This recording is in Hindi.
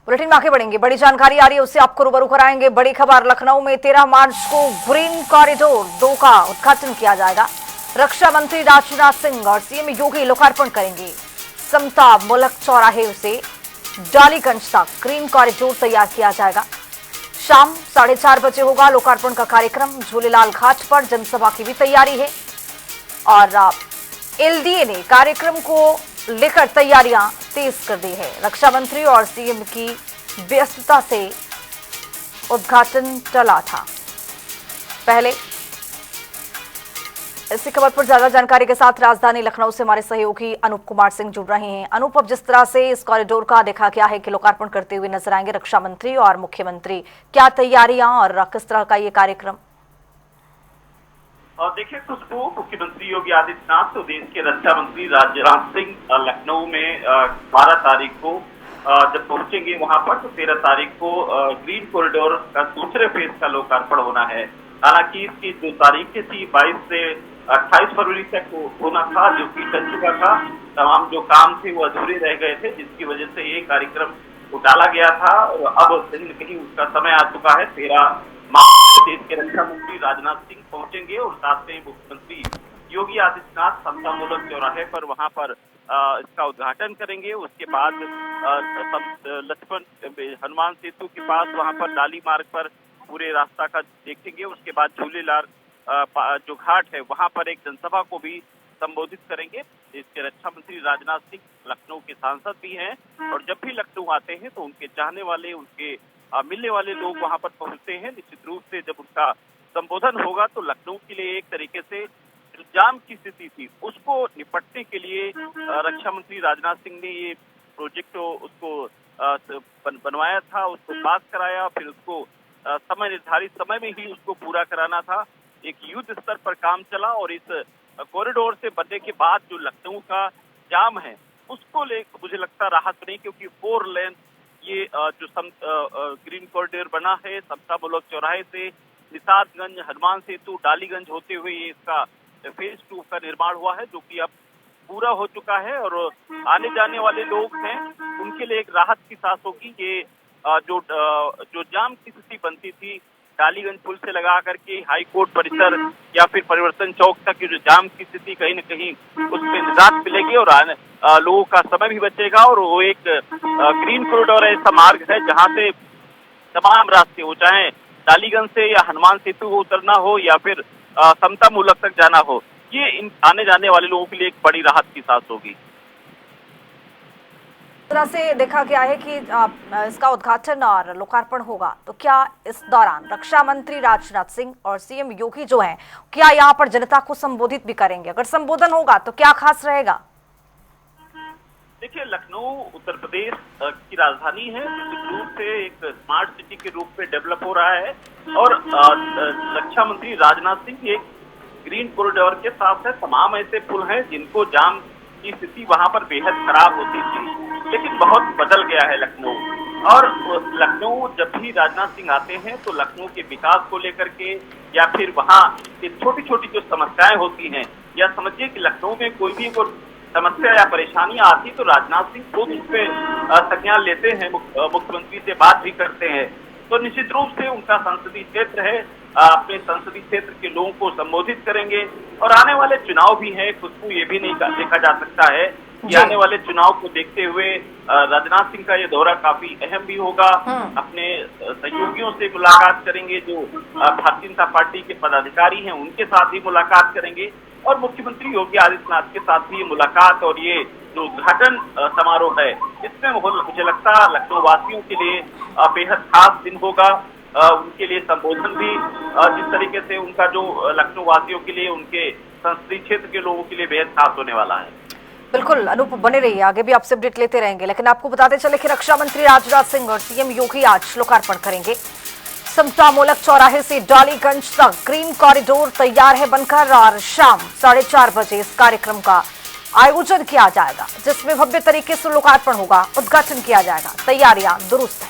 बुलेटिन में आगे बढ़ेंगे। बड़ी जानकारी आ रही है, उससे आपको रूबरू कराएंगे। बड़ी खबर, लखनऊ में 13 मार्च को ग्रीन कॉरिडोर 2 का उद्घाटन किया जाएगा। रक्षा मंत्री राजनाथ सिंह और सीएम योगी लोकार्पण करेंगे। समता मुल्क चौराहे से डालीगंज तक ग्रीन कॉरिडोर तैयार किया जाएगा। शाम 4:30 बजे होगा लोकार्पण का कार्यक्रम। झूलेलाल घाट पर जनसभा की भी तैयारी है और एलडीए ने कार्यक्रम को लेकर तैयारियां तेज कर दी है। रक्षा मंत्री और सीएम की व्यस्तता से उद्घाटन टला था। पहले इसी खबर पर ज्यादा जानकारी के साथ राजधानी लखनऊ से हमारे सहयोगी अनूप कुमार सिंह जुड़ रहे हैं। अनूप, अब जिस तरह से इस कॉरिडोर का देखा गया है कि लोकार्पण करते हुए नजर आएंगे रक्षा मंत्री और मुख्यमंत्री, क्या तैयारियां और किस तरह का ये कार्यक्रम? और देखिए खुशबू, मुख्यमंत्री योगी आदित्यनाथ तो देश के रक्षा मंत्री राजनाथ सिंह लखनऊ में 12 तारीख को जब पहुंचेंगे वहां पर, तो 13 तारीख को ग्रीन कॉरिडोर का दूसरे फेज का लोकार्पण होना है। हालांकि इसकी जो तारीखें थी 22 से 28 फरवरी तक होना था, जो कि चल चुका था। तमाम जो काम थे वो अधूरे रह गए थे, जिसकी वजह से ये कार्यक्रम टाला गया था। अब कहीं न कहीं उसका समय आ चुका है। 13 मार्च देश के रक्षा मंत्री राजनाथ सिंह पहुंचेंगे और साथ में मुख्यमंत्री योगी आदित्यनाथ समता मुल्क चौराहे पर वहां पर इसका उद्घाटन करेंगे। उसके बाद लक्ष्मण हनुमान सेतु के पास वहां पर डाली मार्ग पर पूरे रास्ता का देखेंगे। उसके बाद झूलेलाल जो घाट है वहां पर एक जनसभा को भी संबोधित करेंगे। इसके रक्षा मंत्री राजनाथ सिंह लखनऊ के सांसद भी हैं और जब भी लखनऊ आते हैं तो उनके चाहने वाले, उनके मिलने वाले लोग वहां पर पहुंचते हैं। निश्चित रूप से जब उनका संबोधन होगा तो लखनऊ के लिए एक तरीके से जाम की स्थिति थी, उसको निपटने के लिए रक्षा मंत्री राजनाथ सिंह ने ये प्रोजेक्ट उसको बनवाया था, उसको पास कराया, फिर उसको समय निर्धारित समय में ही उसको पूरा कराना था। एक युद्ध स्तर पर काम चला और इस कॉरिडोर से बनने के बाद जो लखनऊ का जाम है उसको लेकर मुझे लगता राहत नहीं, क्योंकि 4 लेन ये जो ग्रीन कॉरिडोर बना है समता मुल्क चौराहे से निशादगंज, हनुमान सेतु, डालीगंज होते हुए ये इसका फेज 2 का निर्माण हुआ है, जो कि अब पूरा हो चुका है और आने जाने वाले लोग हैं उनके लिए एक राहत की सांस होगी। ये जो जाम की स्थिति बनती थी डालीगंज पुल से लगा करके हाई कोर्ट परिसर या फिर परिवर्तन चौक तक, जो जाम की स्थिति कहीं न कहीं उसमें निजात मिलेगी और लोगों का समय भी बचेगा। और वो एक ग्रीन कॉरिडोर ऐसा मार्ग है जहां से तमाम रास्ते हो, चाहे डालीगंज से या हनुमान सेतु को उतरना हो या फिर समता मुल्क तक जाना हो, ये आने जाने वाले लोगों के लिए एक बड़ी राहत की सांस होगी। इस तरह से देखा गया है कि इसका उद्घाटन और लोकार्पण होगा, तो क्या इस दौरान रक्षा मंत्री राजनाथ सिंह और सीएम योगी जो हैं, क्या यहाँ पर जनता को संबोधित भी करेंगे? अगर संबोधन होगा तो क्या खास रहेगा? देखिए, लखनऊ उत्तर प्रदेश की राजधानी है, निश्चित रूप से एक स्मार्ट सिटी के रूप में डेवलप हो रहा है और रक्षा मंत्री राजनाथ सिंह एक ग्रीन कॉरिडोर के साथ है। तमाम ऐसे पुल हैं जिनको जाम की स्थिति वहां पर बेहद खराब होती थी, लेकिन बहुत बदल गया है लखनऊ। और लखनऊ जब भी राजनाथ सिंह आते हैं तो लखनऊ के विकास को लेकर के या फिर वहाँ छोटी छोटी जो समस्याएं होती हैं, या समझिए कि लखनऊ में कोई भी समस्या या परेशानियां आती तो राजनाथ सिंह खुद उस पर संज्ञान लेते हैं, मुख्यमंत्री से बात भी करते हैं। तो निश्चित रूप से उनका संसदीय क्षेत्र है, अपने संसदीय क्षेत्र के लोगों को संबोधित करेंगे। और आने वाले चुनाव भी हैं खुशबू, ये भी नहीं देखा जा सकता है कि आने वाले चुनाव को देखते हुए राजनाथ सिंह का ये दौरा काफी अहम भी होगा। अपने सहयोगियों से मुलाकात करेंगे, जो भारतीय जनता पार्टी के पदाधिकारी हैं उनके साथ भी मुलाकात करेंगे और मुख्यमंत्री योगी आदित्यनाथ के साथ भी मुलाकात और ये जो उद्घाटन समारोह है इसमें मुझे लगता है लखनऊ वासियों के लिए बेहद खास दिन होगा। उनके लिए संबोधन भी जिस तरीके से उनका जो लखनऊ वासियों के लिए, उनके संसदीय क्षेत्र के लोगों के लिए बेहद खास होने वाला है। बिल्कुल अनूप, बने रहिए, आगे भी आपसे अपडेट लेते रहेंगे। लेकिन आपको बताते चले कि रक्षा मंत्री राजनाथ सिंह और सीएम योगी आज लोकार्पण करेंगे। समता मुल्क चौराहे से डालीगंज तक ग्रीन कॉरिडोर तैयार है बनकर और शाम 4:30 बजे इस कार्यक्रम का आयोजन किया जाएगा, जिसमें भव्य तरीके से लोकार्पण होगा, उद्घाटन किया जाएगा। तैयारियां दुरुस्त है।